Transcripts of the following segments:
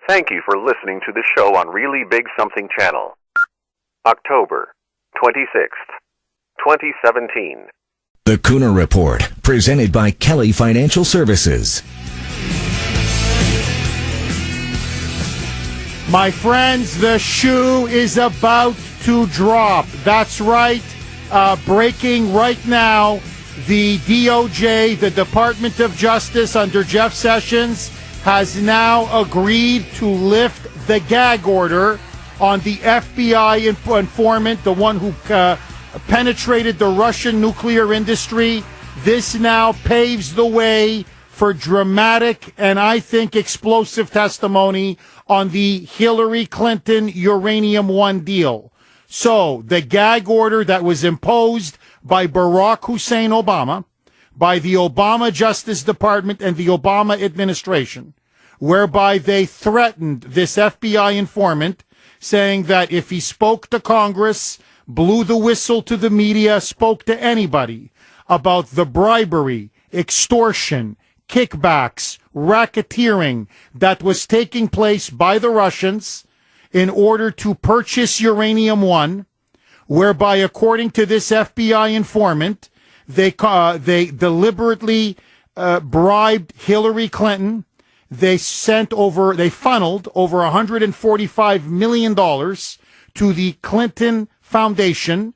Thank you for listening to the show on Really Big Something Channel. October 26th, 2017. The Kuhner Report, presented by Kelly Financial Services. My friends, the shoe is about to drop. That's right. Breaking right now, the DOJ, the Department of Justice under Jeff Sessions, has now agreed to lift the gag order on the FBI informant, the one who penetrated the Russian nuclear industry. This now paves the way for dramatic and, I think, explosive testimony on the Hillary Clinton Uranium One deal. So the gag order that was imposed by Barack Hussein Obama, by the Obama Justice Department and the Obama administration, whereby they threatened this FBI informant, saying that if he spoke to Congress, blew the whistle to the media, spoke to anybody about the bribery, extortion, kickbacks, racketeering that was taking place by the Russians in order to purchase Uranium One, whereby, according to this FBI informant, they deliberately bribed Hillary Clinton. They funneled over $145 million to the Clinton Foundation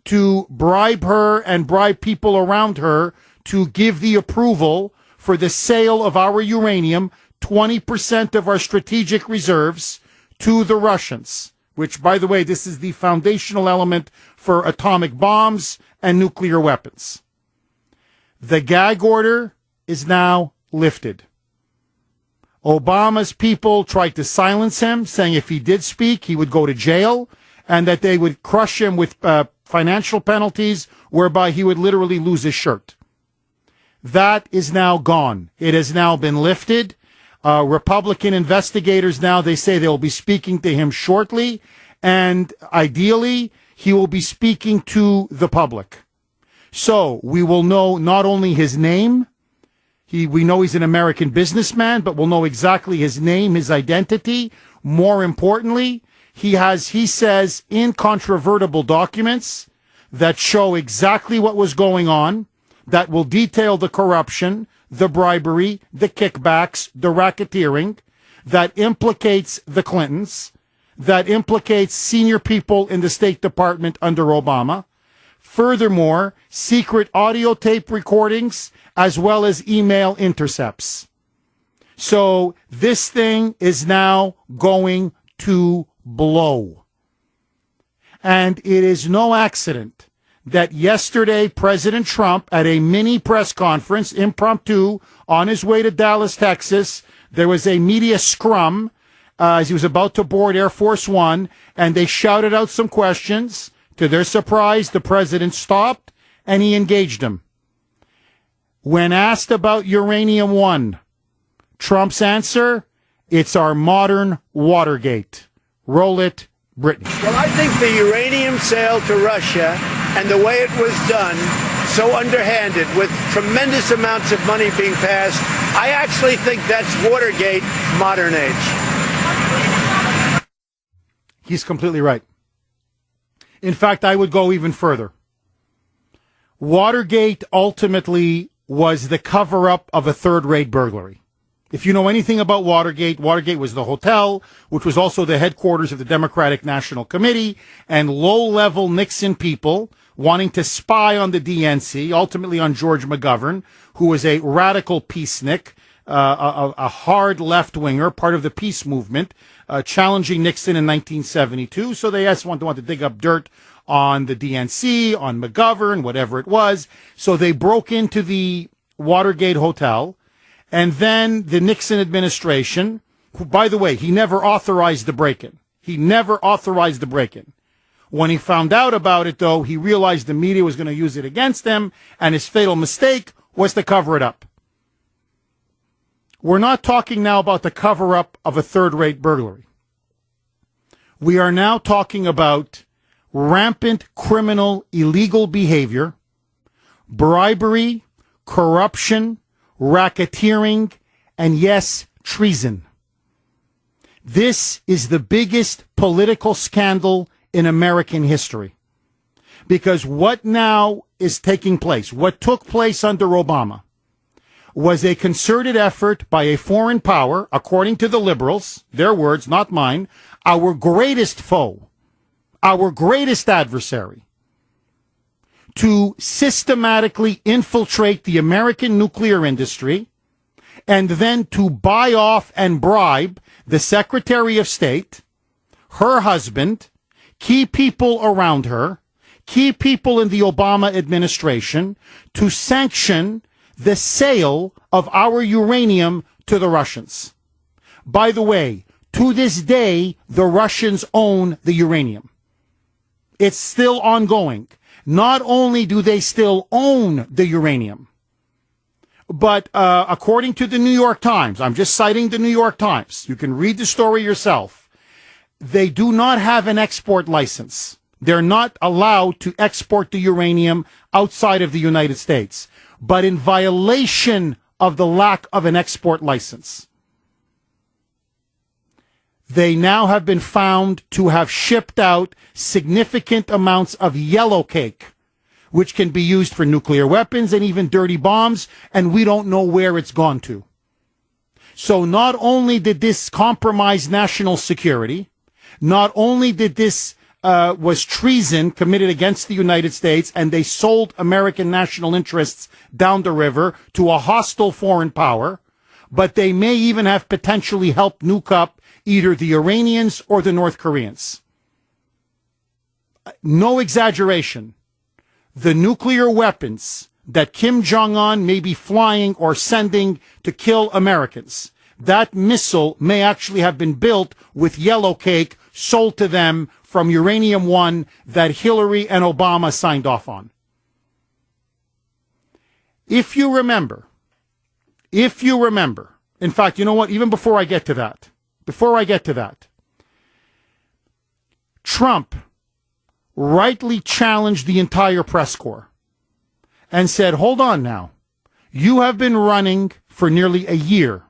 to bribe her and bribe people around her to give the approval for the sale of our uranium, 20% of our strategic reserves, to the Russians, which, by the way, this is the foundational element for atomic bombs and nuclear weapons. The gag order is now lifted. Obama's people tried to silence him, saying if he did speak, he would go to jail, and that they would crush him with financial penalties, whereby he would literally lose his shirt. That is now gone. It has now been lifted. Republican investigators now, they say they will be speaking to him shortly, and ideally, he will be speaking to the public. So we will know not only his name, we know he's an American businessman, but we'll know exactly his name, his identity. More importantly, he says, incontrovertible documents that show exactly what was going on, that will detail the corruption, the bribery, the kickbacks, the racketeering, that implicates the Clintons, that implicates senior people in the State Department under Obama. Furthermore, secret audio tape recordings, as well as email intercepts. So this thing is now going to blow. And it is no accident that yesterday President Trump, at a mini press conference, impromptu, on his way to Dallas, Texas, there was a media scrum as he was about to board Air Force One, and they shouted out some questions. To their surprise, the president stopped and he engaged him. When asked about Uranium One, Trump's answer, it's our modern Watergate. Roll it, Brittany. Well, I think the uranium sale to Russia and the way it was done, so underhanded, with tremendous amounts of money being passed, I actually think that's Watergate modern age. He's completely right. In fact, I would go even further. Watergate ultimately was the cover-up of a third-rate burglary. If you know anything about Watergate, Watergate was the hotel, which was also the headquarters of the Democratic National Committee, and low-level Nixon people wanting to spy on the DNC, ultimately on George McGovern, who was a radical peacenik, a hard left-winger, part of the peace movement, challenging Nixon in 1972. So they wanted to dig up dirt on the DNC, on McGovern, whatever it was. So they broke into the Watergate Hotel, and then the Nixon administration, who, by the way, he never authorized the break-in. He never authorized the break-in. When he found out about it, though, he realized the media was going to use it against him, and his fatal mistake was to cover it up. We're not talking now about the cover-up of a third-rate burglary. We are now talking about rampant criminal illegal behavior, bribery, corruption, racketeering, and yes, treason. This is the biggest political scandal in American history. Because what now is taking place, what took place under Obama, was a concerted effort by a foreign power, according to the liberals, their words, not mine, our greatest foe, our greatest adversary, to systematically infiltrate the American nuclear industry and then to buy off and bribe the Secretary of State, her husband, key people around her, key people in the Obama administration, to sanction the sale of our uranium to the Russians. By the way, to this day, the Russians own the uranium. It's still ongoing. Not only do they still own the uranium, but according to the New York Times, I'm just citing the New York Times, you can read the story yourself, they do not have an export license. They're not allowed to export the uranium outside of the United States, but in violation of the lack of an export license. They now have been found to have shipped out significant amounts of yellow cake, which can be used for nuclear weapons and even dirty bombs, and we don't know where it's gone to. So not only did this compromise national security, not only did this was treason committed against the United States, and they sold American national interests down the river to a hostile foreign power, but they may even have potentially helped nuke up either the Iranians or the North Koreans. No exaggeration. The nuclear weapons that Kim Jong-un may be flying or sending to kill Americans, that missile may actually have been built with yellow cake sold to them from Uranium One that Hillary and Obama signed off on. If you remember, in fact, you know what, even before I get to that, Trump rightly challenged the entire press corps and said, hold on now, you have been running for nearly a year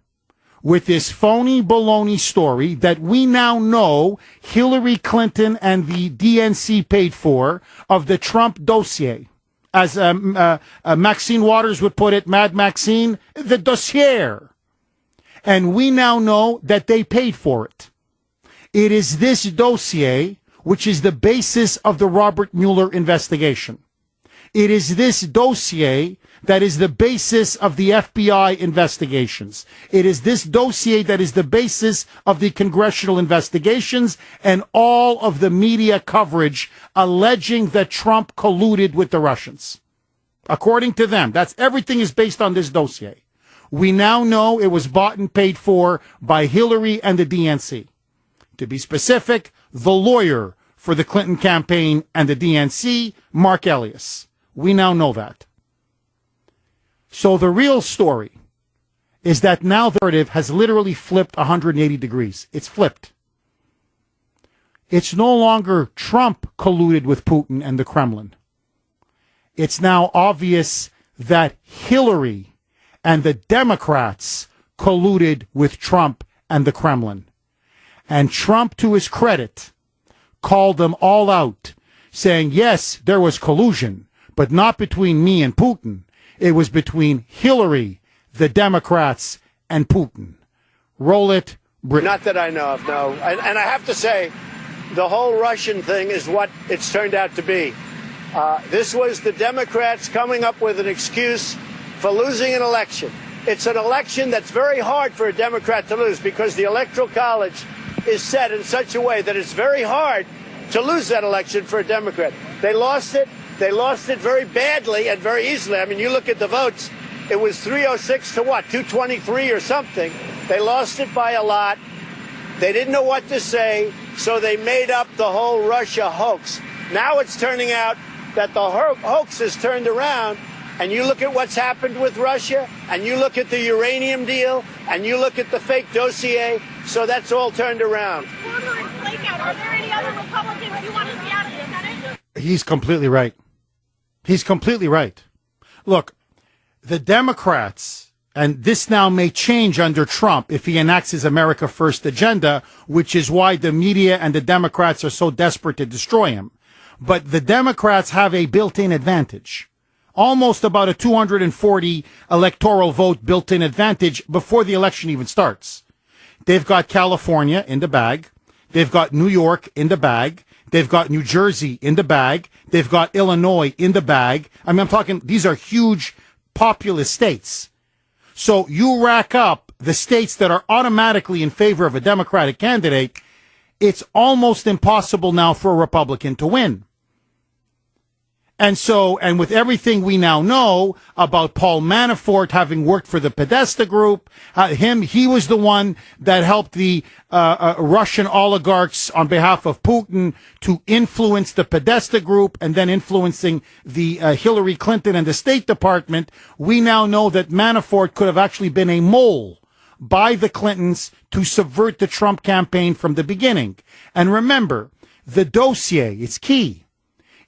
with this phony baloney story that we now know Hillary Clinton and the DNC paid for, of the Trump dossier. As Maxine Waters would put it, Mad Maxine, the dossier. And we now know that they paid for it. It is this dossier which is the basis of the Robert Mueller investigation. It is this dossier that is the basis of the FBI investigations. It is this dossier that is the basis of the congressional investigations and all of the media coverage alleging that Trump colluded with the Russians. According to them, everything is based on this dossier. We now know it was bought and paid for by Hillary and the DNC. To be specific, the lawyer for the Clinton campaign and the DNC, Mark Elias. We now know that. So the real story is that now the narrative has literally flipped 180 degrees. It's flipped. It's no longer Trump colluded with Putin and the Kremlin. It's now obvious that Hillary and the Democrats colluded with Trump and the Kremlin. And Trump, to his credit, called them all out, saying, yes, there was collusion, but not between me and Putin. It was between Hillary, the Democrats, and Putin. Roll it, Britain. Not that I know of, no. And I have to say, the whole Russian thing is what it's turned out to be. This was the Democrats coming up with an excuse for losing an election. It's an election that's very hard for a Democrat to lose because the Electoral College is set in such a way that it's very hard to lose that election for a Democrat. They lost it. They lost it very badly and very easily. I mean, you look at the votes, it was 306 to what, 223 or something. They lost it by a lot. They didn't know what to say, so they made up the whole Russia hoax. Now it's turning out that the hoax is turned around, and you look at what's happened with Russia, and you look at the uranium deal, and you look at the fake dossier, so that's all turned around. Kuhner and Flakeout, are there any other Republicans you want to see out of the Senate? He's completely right. He's completely right. Look, the Democrats and this now may change under Trump if he enacts his America First agenda, which is why the media and the Democrats are so desperate to destroy him. But the Democrats have a built-in advantage, almost about a 240 electoral vote built-in advantage before the election even starts. They've got California in the bag. They've got New York in the bag. They've got New Jersey in the bag. They've got Illinois in the bag. I mean, I'm talking, these are huge populous states. So you rack up the states that are automatically in favor of a Democratic candidate, it's almost impossible now for a Republican to win. And so, and with everything we now know about Paul Manafort having worked for the Podesta Group, he was the one that helped the Russian oligarchs on behalf of Putin to influence the Podesta Group and then influencing the Hillary Clinton and the State Department. We now know that Manafort could have actually been a mole by the Clintons to subvert the Trump campaign from the beginning. And remember, the dossier, it's key.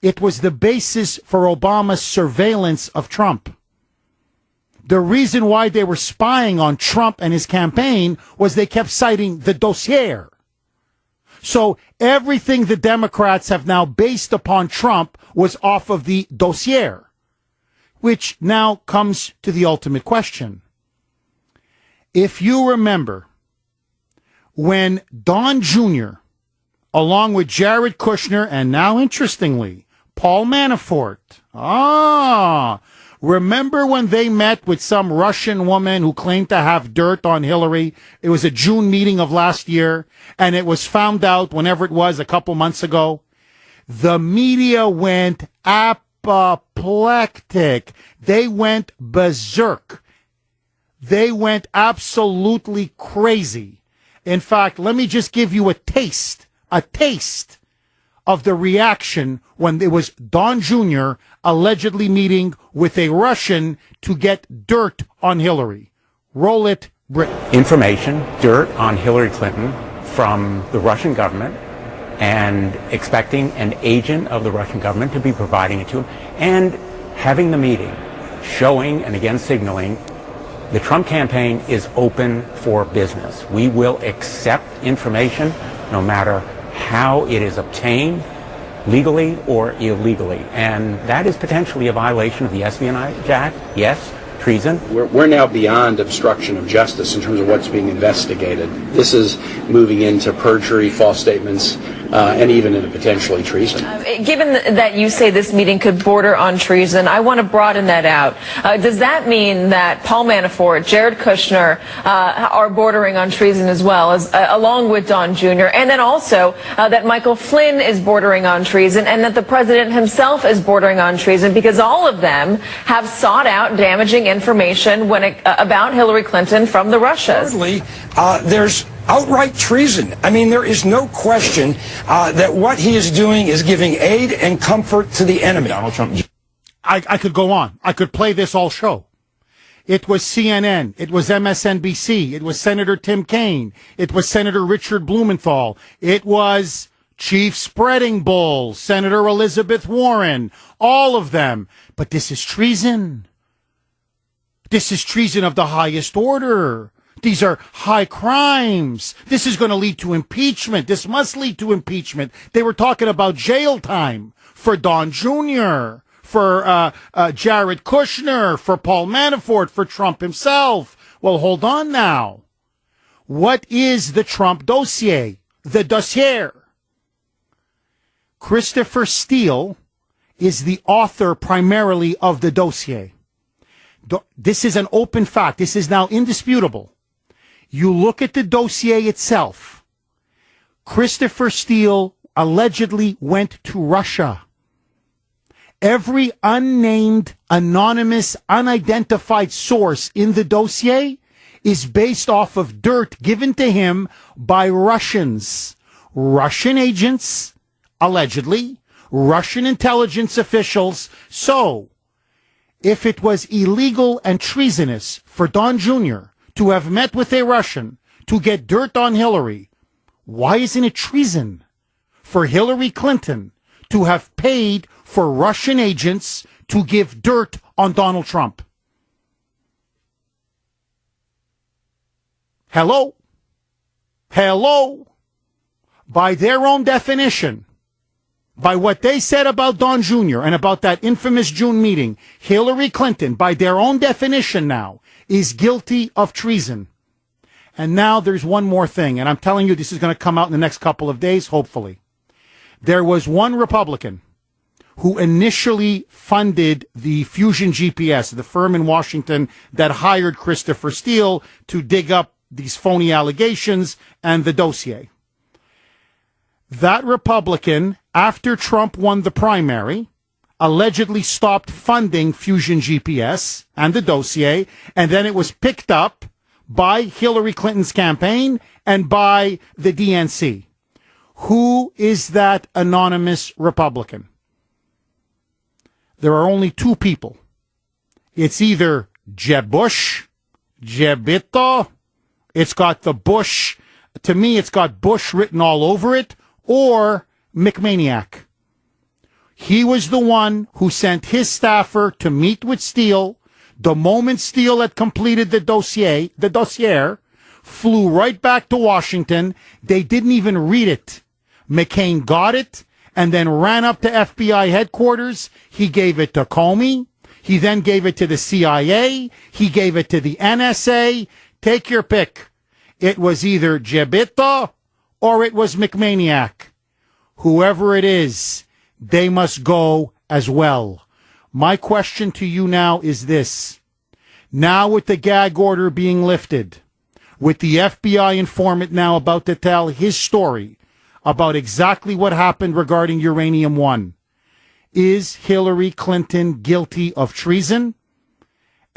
It was the basis for Obama's surveillance of Trump. The reason why they were spying on Trump and his campaign was they kept citing the dossier. So everything the Democrats have now based upon Trump was off of the dossier, which now comes to the ultimate question. If you remember, when Don Jr., along with Jared Kushner, and now interestingly, Paul Manafort. Remember when they met with some Russian woman who claimed to have dirt on Hillary? It was a June meeting of last year, and it was found out whenever it was, a couple months ago. The media went apoplectic. They went berserk. They went absolutely crazy. In fact, let me just give you a taste of the reaction when it was Don Jr. allegedly meeting with a Russian to get dirt on Hillary. Roll it, Britain. Information, dirt on Hillary Clinton from the Russian government, and expecting an agent of the Russian government to be providing it to him, and having the meeting, showing and again signaling the Trump campaign is open for business. We will accept information no matter how it is obtained, legally or illegally. And that is potentially a violation of the Espionage Act. Yes, treason. We're now beyond obstruction of justice in terms of what's being investigated. This is moving into perjury, false statements, and even into potentially treason. Given that you say this meeting could border on treason, I want to broaden that out. Does that mean that Paul Manafort, Jared Kushner are bordering on treason as well, as along with Don Jr., and then also that Michael Flynn is bordering on treason, and that the president himself is bordering on treason, because all of them have sought out damaging information about Hillary Clinton from the Russians? Thirdly, there's outright treason. I mean, there is no question that what he is doing is giving aid and comfort to the enemy. Donald Trump. I could go on. I could play this all show. It was CNN. It was MSNBC. It was Senator Tim Kaine. It was Senator Richard Blumenthal. It was Chief Spreading Bull, Senator Elizabeth Warren, all of them. But this is treason. This is treason of the highest order. These are high crimes. This is going to lead to impeachment. This must lead to impeachment. They were talking about jail time for Don Jr., for Jared Kushner, for Paul Manafort, for Trump himself. Well, hold on now. What is the Trump dossier? The dossier. Christopher Steele is the author primarily of the dossier. This is an open fact. This is now indisputable. You look at the dossier itself. Christopher Steele allegedly went to Russia. Every unnamed, anonymous, unidentified source in the dossier is based off of dirt given to him by Russians. Russian agents, allegedly, Russian intelligence officials. So, if it was illegal and treasonous for Don Jr. to have met with a Russian to get dirt on Hillary, why isn't it treason for Hillary Clinton to have paid for Russian agents to give dirt on Donald Trump? Hello? By their own definition, by what they said about Don Jr. and about that infamous June meeting, Hillary Clinton, by their own definition now, is guilty of treason. And now there's one more thing, and I'm telling you this is going to come out in the next couple of days, hopefully. There was one Republican who initially funded the Fusion GPS, the firm in Washington that hired Christopher Steele to dig up these phony allegations and the dossier. That Republican, after Trump won the primary, allegedly stopped funding Fusion GPS and the dossier, and then it was picked up by Hillary Clinton's campaign and by the DNC. Who is that anonymous Republican? There are only two people. It's either Jeb Bush, Jebito, it's got the Bush, to me it's got Bush written all over it, or McManiac. He was the one who sent his staffer to meet with Steele. The moment Steele had completed the dossier, flew right back to Washington. They didn't even read it. McCain got it and then ran up to FBI headquarters. He gave it to Comey. He then gave it to the CIA. He gave it to the NSA. Take your pick. It was either Jebito or it was McManiac. Whoever it is, they must go as well. My question to you now is this. Now with the gag order being lifted, with the FBI informant now about to tell his story about exactly what happened regarding Uranium One, is Hillary Clinton guilty of treason?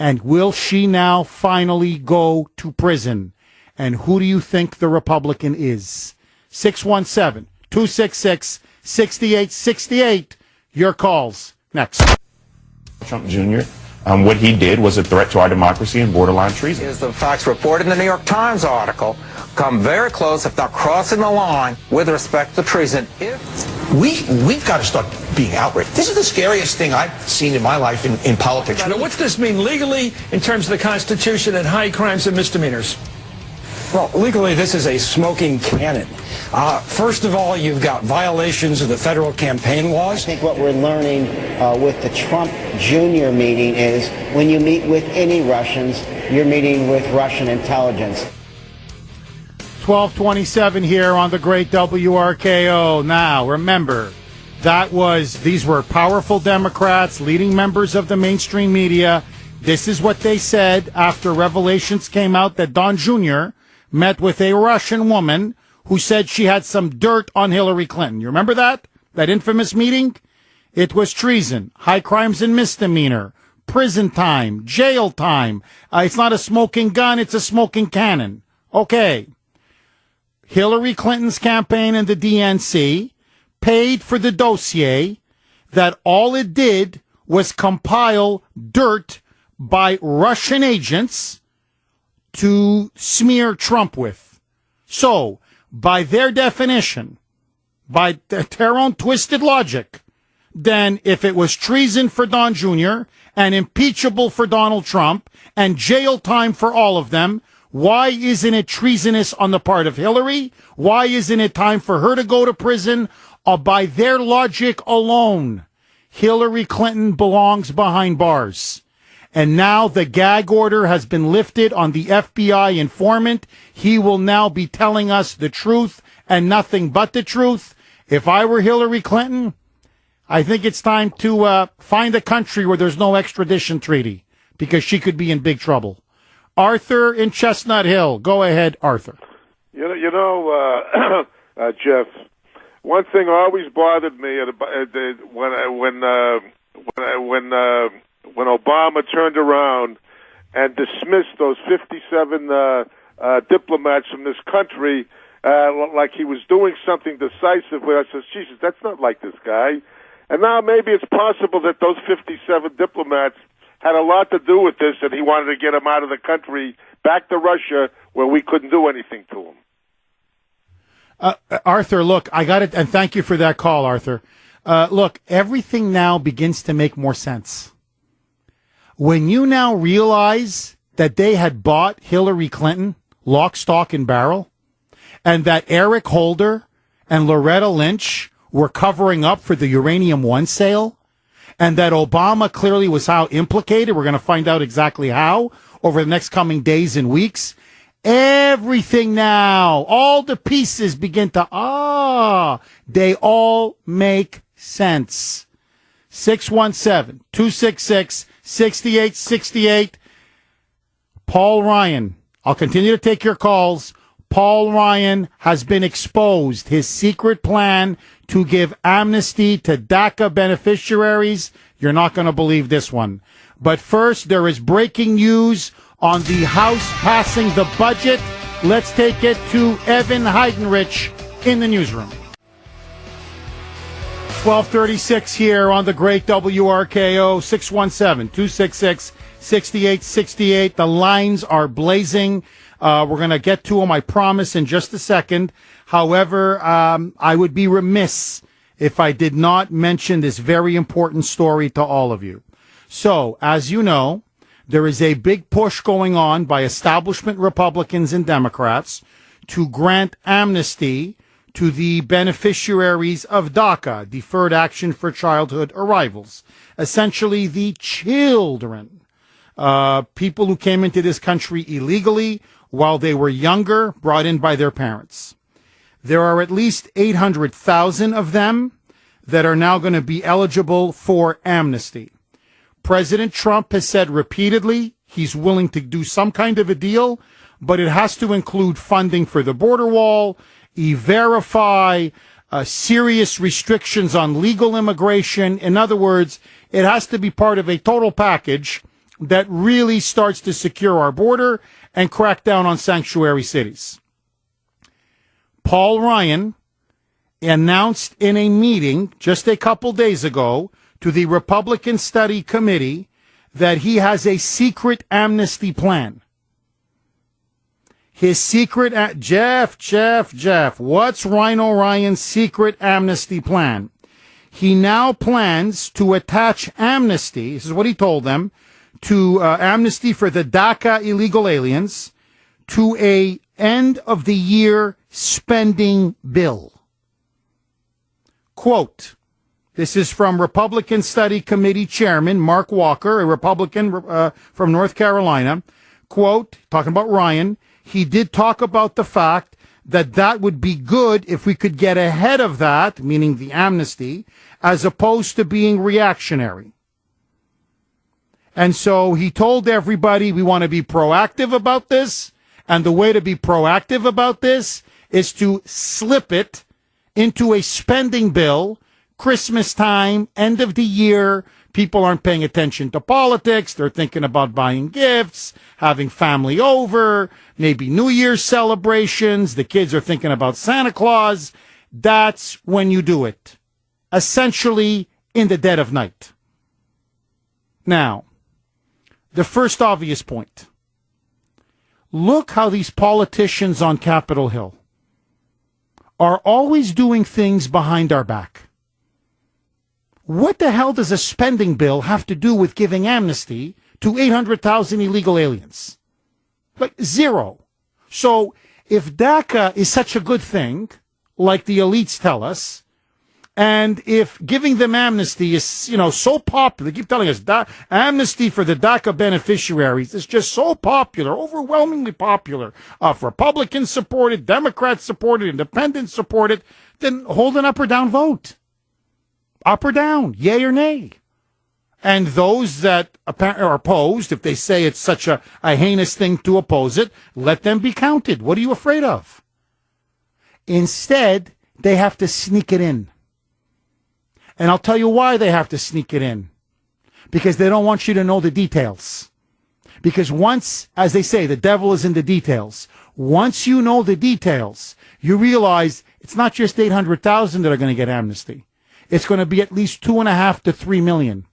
And will she now finally go to prison? And who do you think the Republican is? 617-266-6868. Your calls next. Trump Jr., what he did was a threat to our democracy and borderline treason. Is the facts reported in the New York Times article come very close, if not crossing the line, with respect to treason. We've got to start being outraged. This is the scariest thing I've seen in my life in politics. Now, what's this mean legally in terms of the Constitution and high crimes and misdemeanors? Well, legally, this is a smoking cannon. First of all, you've got violations of the federal campaign laws. I think what we're learning with the Trump Jr. meeting is when you meet with any Russians, you're meeting with Russian intelligence. 1227 here on the great WRKO. Now, remember, these were powerful Democrats, leading members of the mainstream media. This is what they said after revelations came out that Don Jr. met with a Russian woman who said she had some dirt on Hillary Clinton. You remember that? That infamous meeting? It was treason, high crimes and misdemeanor, prison time, jail time. It's not a smoking gun, it's a smoking cannon. Okay. Hillary Clinton's campaign and the DNC paid for the dossier that all it did was compile dirt by Russian agents to smear Trump with. So, by their definition, by their own twisted logic, then if it was treason for Don Jr. and impeachable for Donald Trump and jail time for all of them, why isn't it treasonous on the part of Hillary? Why isn't it time for her to go to prison? By their logic alone, Hillary Clinton belongs behind bars. And now the gag order has been lifted on the FBI informant. He will now be telling us the truth and nothing but the truth. If I were Hillary Clinton, I think it's time to find a country where there's no extradition treaty, because she could be in big trouble. Arthur in Chestnut Hill. Go ahead, Arthur. Jeff, one thing always bothered me when Obama turned around and dismissed those 57 diplomats from this country like he was doing something decisive, where I said, Jesus, that's not like this guy. And now maybe it's possible that those 57 diplomats had a lot to do with this, and he wanted to get them out of the country, back to Russia, where we couldn't do anything to them. Arthur, look, I got it, and thank you for that call, Arthur. Look, everything now begins to make more sense. When you now realize that they had bought Hillary Clinton, lock, stock, and barrel, and that Eric Holder and Loretta Lynch were covering up for the Uranium One sale, and that Obama clearly was how implicated. We're going to find out exactly how over the next coming days and weeks. Everything now, all the pieces begin to, they all make sense. 617-266-6868. Paul Ryan. I'll continue to take your calls. Paul Ryan has been exposed. His secret plan to give amnesty to DACA beneficiaries. You're not going to believe this one. But first, there is breaking news on the House passing the budget. Let's take it to Evan Heidenrich in the newsroom. 1236 here on the great WRKO, 617-266-6868. The lines are blazing. We're going to get to them, I promise, in just a second. However, I would be remiss if I did not mention this very important story to all of you. So, as you know, there is a big push going on by establishment Republicans and Democrats to grant amnesty to the beneficiaries of DACA, Deferred Action for Childhood Arrivals. Essentially, the children, people who came into this country illegally while they were younger, brought in by their parents. There are at least 800,000 of them that are now going to be eligible for amnesty. President Trump has said repeatedly he's willing to do some kind of a deal, but it has to include funding for the border wall, E-Verify, serious restrictions on legal immigration. In other words, it has to be part of a total package that really starts to secure our border and crack down on sanctuary cities. Paul Ryan announced in a meeting just a couple days ago to the Republican Study Committee that he has a secret amnesty plan. His secret, Jeff, what's Rhino Ryan's secret amnesty plan? He now plans to attach amnesty, this is what he told them, to amnesty for the DACA illegal aliens to a end of the year spending bill. Quote, this is from Republican Study Committee Chairman Mark Walker, a Republican from North Carolina. Quote, talking about Ryan, he did talk about the fact that that would be good if we could get ahead of that, meaning the amnesty, as opposed to being reactionary. And so he told everybody we want to be proactive about this, and the way to be proactive about this is to slip it into a spending bill, Christmas time, end of the year. People aren't paying attention to politics. They're thinking about buying gifts, having family over, maybe New Year's celebrations. The kids are thinking about Santa Claus. That's when you do it. Essentially, in the dead of night. Now, the first obvious point. Look how these politicians on Capitol Hill are always doing things behind our back. What the hell does a spending bill have to do with giving amnesty to 800,000 illegal aliens? Like zero. So if DACA is such a good thing, like the elites tell us, and if giving them amnesty is, so popular, they keep telling us amnesty for the DACA beneficiaries is just so popular, overwhelmingly popular, Republicans support it, Democrats support it, Independents support it, then hold an up or down vote. Up or down, yay or nay. And those that are opposed, if they say it's such a heinous thing to oppose it, let them be counted. What are you afraid of? Instead, they have to sneak it in. And I'll tell you why they have to sneak it in. Because they don't want you to know the details. Because once, as they say, the devil is in the details. Once you know the details, you realize it's not just 800,000 that are going to get amnesty. It's going to be at least 2.5 to 3 million.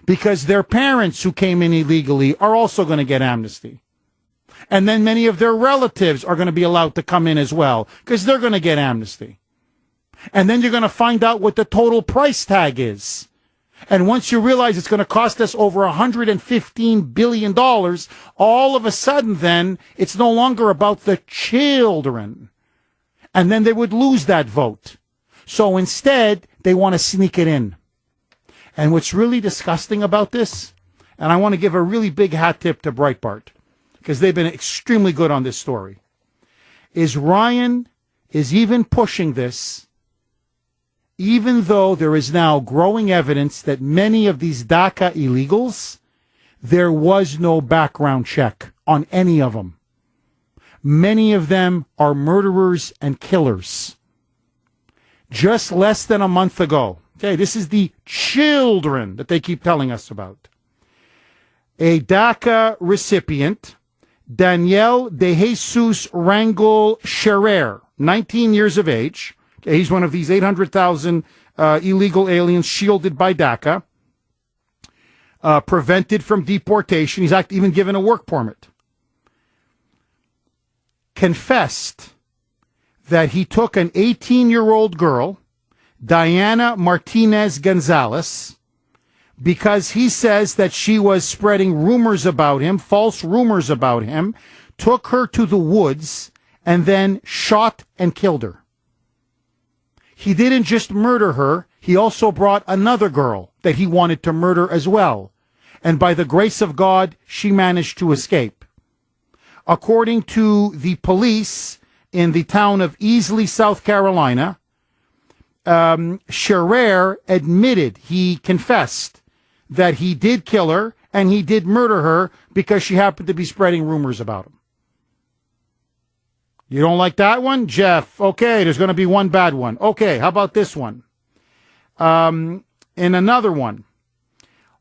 Because their parents who came in illegally are also going to get amnesty. And then many of their relatives are going to be allowed to come in as well, because they're going to get amnesty. And then you're going to find out what the total price tag is. And once you realize it's going to cost us over $115 billion, all of a sudden then it's no longer about the children. And then they would lose that vote. So instead, they want to sneak it in. And what's really disgusting about this, and I want to give a really big hat tip to Breitbart, because they've been extremely good on this story, is Ryan is even pushing this, even though there is now growing evidence that many of these DACA illegals, there was no background check on any of them. Many of them are murderers and killers. Just less than a month ago, okay, this is the children that they keep telling us about. A DACA recipient, Daniel De Jesus Rangel Scherer, 19 years of age. Okay, he's one of these 800,000 illegal aliens shielded by DACA, prevented from deportation. He's even given a work permit. Confessed that he took an 18-year-old girl, Diana Martinez Gonzalez, because he says that she was spreading rumors about him, false rumors about him, took her to the woods, and then shot and killed her. He didn't just murder her, he also brought another girl that he wanted to murder as well. And by the grace of God, she managed to escape. According to the police in the town of Easley, South Carolina, Scherer admitted, he confessed that he did kill her and he did murder her because she happened to be spreading rumors about him. You don't like that one, Jeff? Okay, there's going to be one bad one. Okay, how about this one? In another one,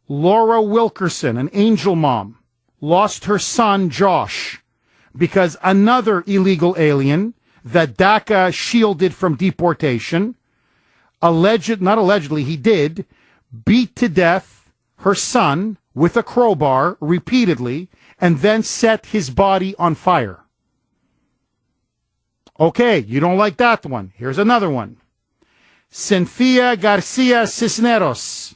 Laura Wilkerson, an angel mom, lost her son, Josh, because another illegal alien that DACA shielded from deportation, he did, beat to death her son with a crowbar repeatedly and then set his body on fire. Okay, you don't like that one. Here's another one. Cynthia Garcia Cisneros,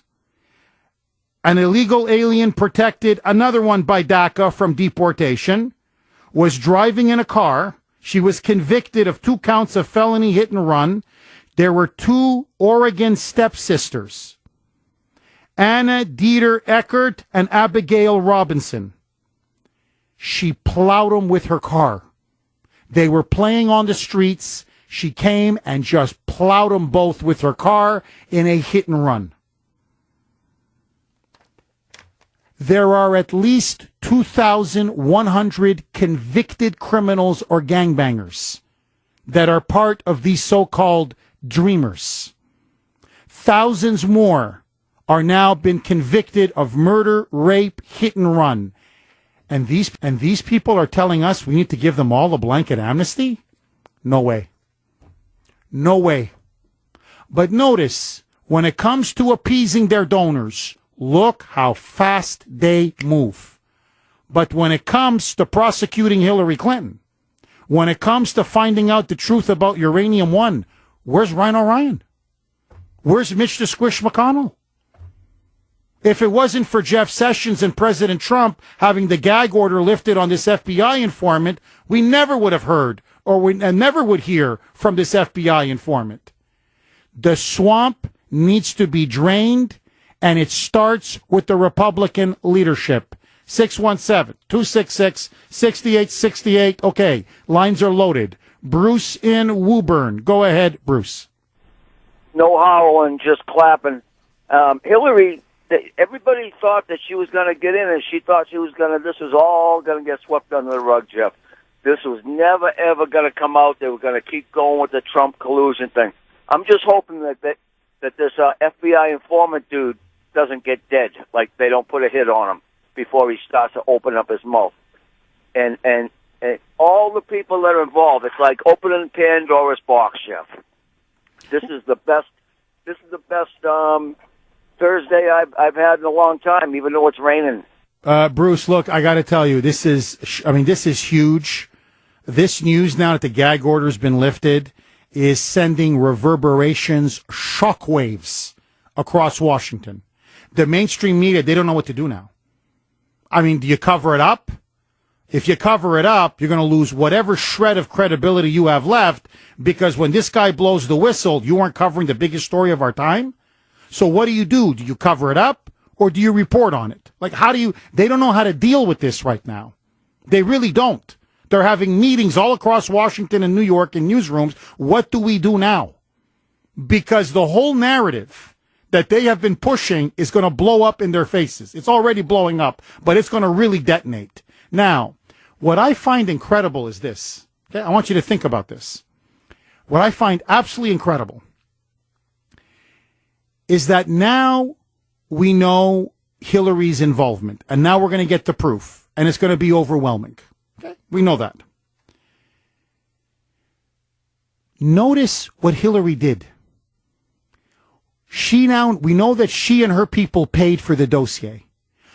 an illegal alien protected, another one by DACA from deportation, was driving in a car. She was convicted of 2 counts of felony hit and run. There were 2 Oregon stepsisters, Anna Dieter Eckert and Abigail Robinson. She plowed them with her car. They were playing on the streets. She came and just plowed them both with her car in a hit and run. There are at least 2,100 convicted criminals or gangbangers that are part of these so-called dreamers. Thousands more are now been convicted of murder, rape, hit and run. And these people are telling us we need to give them all a blanket amnesty? No way. No way. But notice, when it comes to appeasing their donors, look how fast they move. But when it comes to prosecuting Hillary Clinton, when it comes to finding out the truth about Uranium One, where's Ryan O'Ryan? Where's Mitch the Squish McConnell? If it wasn't for Jeff Sessions and President Trump having the gag order lifted on this FBI informant, we never would have heard and never would hear from this FBI informant. The swamp needs to be drained, and it starts with the Republican leadership. 617-266-6868. Okay, lines are loaded. Bruce in Woburn. Go ahead, Bruce. No howling, just clapping. Hillary, everybody thought that she was going to get in, and she thought this was all going to get swept under the rug, Jeff. This was never, ever going to come out. They were going to keep going with the Trump collusion thing. I'm just hoping that this FBI informant dude doesn't get dead, like they don't put a hit on him before he starts to open up his mouth. And all the people that are involved, it's like opening Pandora's box, Jeff. This is the best Thursday I've had in a long time, even though it's raining. Bruce, look, I got to tell you, this is huge. This news now that the gag order's been lifted is sending reverberations, shockwaves across Washington. the mainstream media, they don't know what to do now. I mean, do you cover it up? If you cover it up, you're going to lose whatever shred of credibility you have left, because when this guy blows the whistle, you aren't covering the biggest story of our time. So what do? Do you cover it up, or do you report on it? Like, they don't know how to deal with this right now. They really don't. They're having meetings all across Washington and New York in newsrooms. What do we do now? Because the whole narrative that they have been pushing is going to blow up in their faces. It's already blowing up, but it's going to really detonate. Now, what I find incredible is this. Okay, I want you to think about this. What I find absolutely incredible is that now we know Hillary's involvement, and now we're going to get the proof, and it's going to be overwhelming. Okay, we know that. Notice what Hillary did. We know that she and her people paid for the dossier.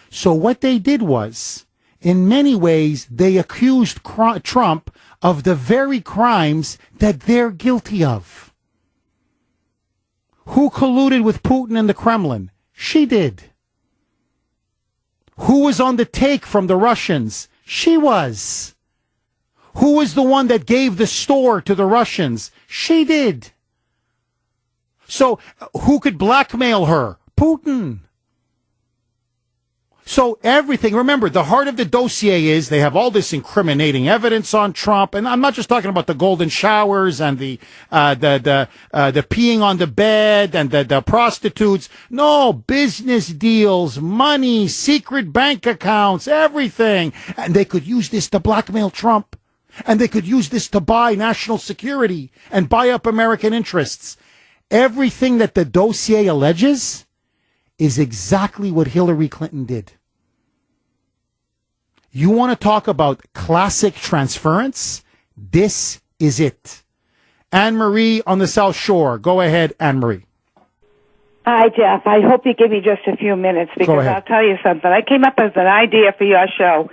So what they did was, in many ways, they accused Trump of the very crimes that they're guilty of. Who colluded with Putin and the Kremlin? She did. Who was on the take from the Russians? She was. Who was the one that gave the store to the Russians? She did. So who could blackmail her? Putin. So everything, remember, the heart of the dossier is they have all this incriminating evidence on Trump. And I'm not just talking about the golden showers and the peeing on the bed and the prostitutes. No, business deals, money, secret bank accounts, everything. And they could use this to blackmail Trump. And they could use this to buy national security and buy up American interests. Everything that the dossier alleges is exactly what Hillary Clinton did. You want to talk about classic transference? This is it. Anne-Marie on the South Shore. Go ahead, Anne-Marie. Hi, Jeff. I hope you give me just a few minutes, because I'll tell you something. I came up with an idea for your show.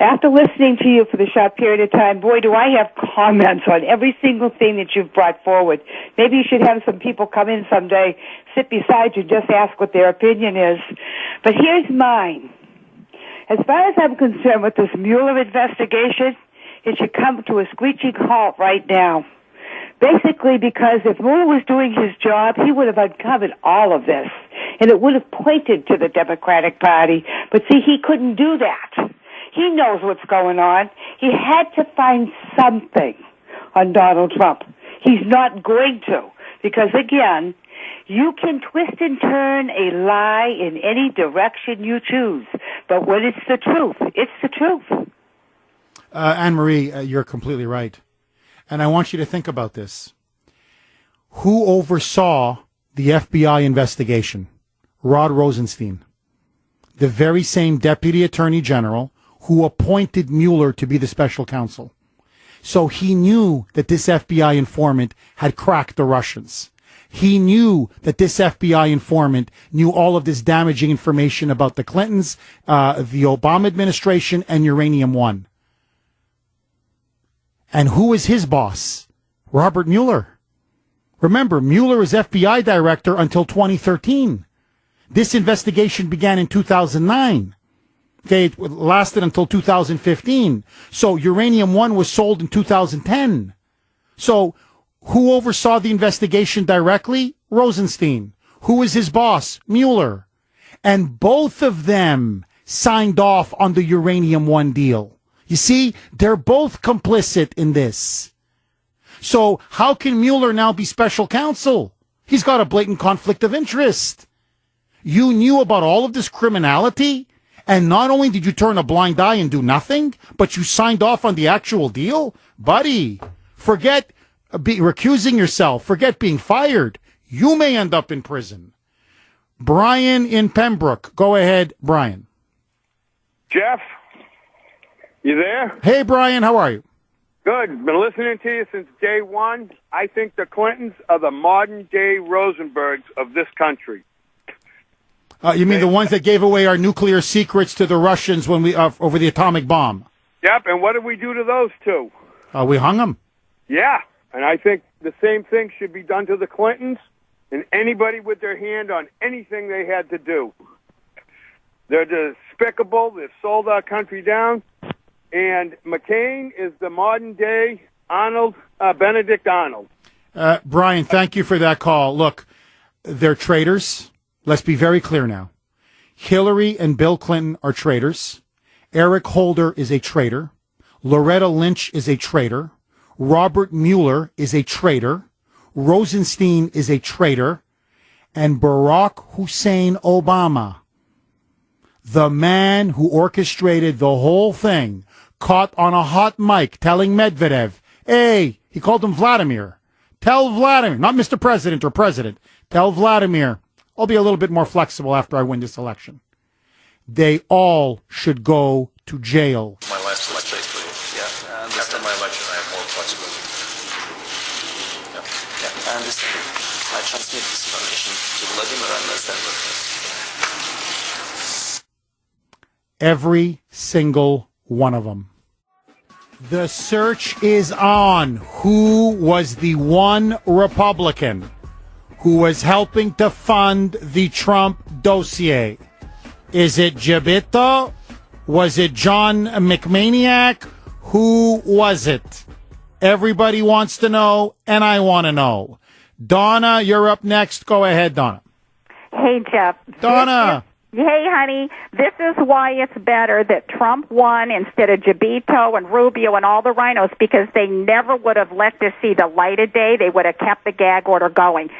After listening to you for the short period of time, boy, do I have comments on every single thing that you've brought forward. Maybe you should have some people come in someday, sit beside you, just ask what their opinion is. But here's mine. As far as I'm concerned with this Mueller investigation, it should come to a screeching halt right now. Basically, because if Mueller was doing his job, he would have uncovered all of this, and it would have pointed to the Democratic Party. But see, he couldn't do that. He knows what's going on. He had to find something on Donald Trump. He's not going to, because again, you can twist and turn a lie in any direction you choose. But when it's the truth, it's the truth. Anne-Marie, you're completely right. And I want you to think about this. Who oversaw the FBI investigation? Rod Rosenstein, the very same Deputy Attorney General who appointed Mueller to be the special counsel. So he knew that this FBI informant had cracked the Russians. He knew that this FBI informant knew all of this damaging information about the Clintons, the Obama administration, and Uranium One. And who was his boss? Robert Mueller. Remember, Mueller was FBI director until 2013. This investigation began in 2009. Okay, it lasted until 2015. So Uranium One was sold in 2010. So who oversaw the investigation directly? Rosenstein. Who was his boss? Mueller. And both of them signed off on the Uranium One deal. You see, they're both complicit in this. So how can Mueller now be special counsel? He's got a blatant conflict of interest. You knew about all of this criminality, and not only did you turn a blind eye and do nothing, but you signed off on the actual deal? Buddy, forget recusing yourself. Forget being fired. You may end up in prison. Brian in Pembroke. Go ahead, Brian. Jeff, you there? Hey, Brian, how are you? Good. Been listening to you since day one. I think the Clintons are the modern-day Rosenbergs of this country. You mean the ones that gave away our nuclear secrets to the Russians when we over the atomic bomb? Yep, and what did we do to those two? We hung them. Yeah, and I think the same thing should be done to the Clintons and anybody with their hand on anything they had to do. They're despicable. They've sold our country down. And McCain is the modern-day Benedict Arnold. Brian, thank you for that call. Look, they're traitors. Let's be very clear now. Hillary and Bill Clinton are traitors. Eric Holder is a traitor. Loretta Lynch is a traitor. Robert Mueller is a traitor. Rosenstein is a traitor. And Barack Hussein Obama, the man who orchestrated the whole thing, caught on a hot mic telling Medvedev, hey, he called him Vladimir. Tell Vladimir, not Mr. President or President, tell Vladimir, I'll be a little bit more flexible after I win this election. They all should go to jail. My last election, yeah. After my election, I have more flexibility. Yeah, I understand. I transmit this information to Vladimir and send it. Every single one of them. The search is on. Who was the one Republican who was helping to fund the Trump dossier? Is it Jabito? Was it John McManiac? Who was it? Everybody wants to know, and I want to know. Donna, you're up next. Go ahead, Donna. Hey, Jeff. Donna. Hey, honey, this is why it's better that Trump won instead of Jabito and Rubio and all the rhinos, because they never would have let this see the light of day. They would have kept the gag order going.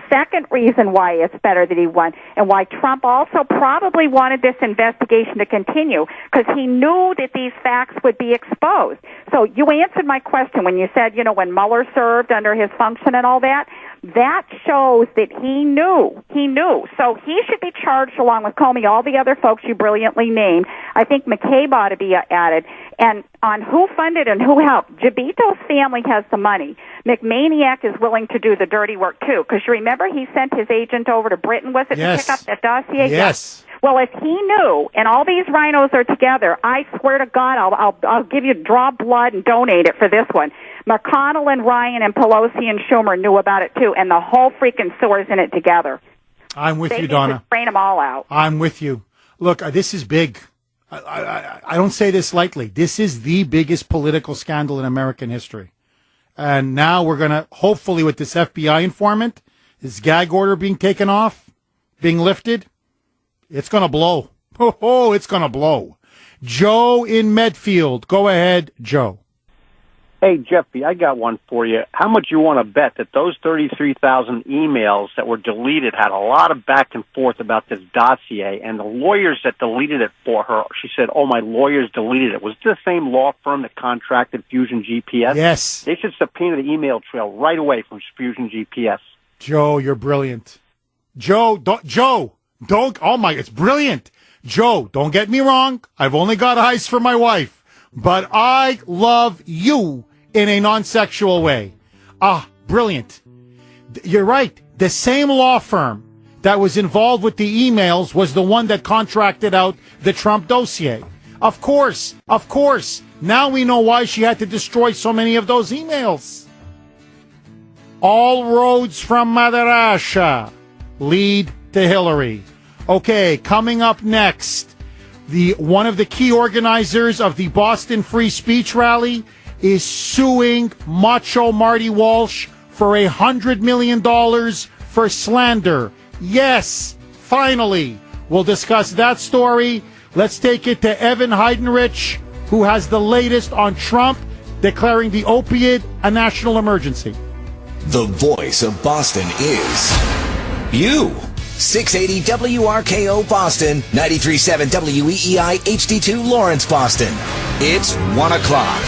Second reason why it's better that he won, and why Trump also probably wanted this investigation to continue, because he knew that these facts would be exposed. So you answered my question when you said, when Mueller served under his function and all that. That shows that he knew. He knew. So he should be charged along with Comey, all the other folks you brilliantly named. I think McCabe ought to be added. And on who funded and who helped, Jabito's family has the money. McManiac is willing to do the dirty work, too. Because you remember he sent his agent over to Britain, was it, yes. to pick up that dossier? Yes. Well, if he knew, and all these rhinos are together, I swear to God, I'll give you draw blood and donate it for this one. McConnell and Ryan and Pelosi and Schumer knew about it too, and the whole freaking sewer's in it together. I'm with They you, need Donna. to strain them all out. I'm with you. Look, this is big. I don't say this lightly. This is the biggest political scandal in American history. And now we're going to, hopefully with this FBI informant, this gag order being taken off, being lifted, it's going to blow. Oh, it's going to blow. Joe in Medfield. Go ahead, Joe. Hey, Jeffy, I got one for you. How much you want to bet that those 33,000 emails that were deleted had a lot of back and forth about this dossier, and the lawyers that deleted it for her, she said, oh, my lawyers deleted it. Was it the same law firm that contracted Fusion GPS? Yes. They should subpoena the email trail right away from Fusion GPS. Joe, you're brilliant. Joe, it's brilliant. Joe, don't get me wrong. I've only got eyes for my wife, but I love you in a non-sexual way. Brilliant. You're right. The same law firm that was involved with the emails was the one that contracted out the Trump dossier. Of course. Now we know why she had to destroy so many of those emails. All roads from Mother Russia lead to Hillary. Okay, coming up next, one of the key organizers of the Boston Free Speech Rally is suing Macho Marty Walsh for $100 million for slander. Yes, finally. We'll discuss that story. Let's take it to Evan Heidenrich, who has the latest on Trump declaring the opiate a national emergency. The voice of Boston is you. 680 WRKO Boston, 93.7 WEEI HD2 Lawrence, Boston. It's 1 o'clock.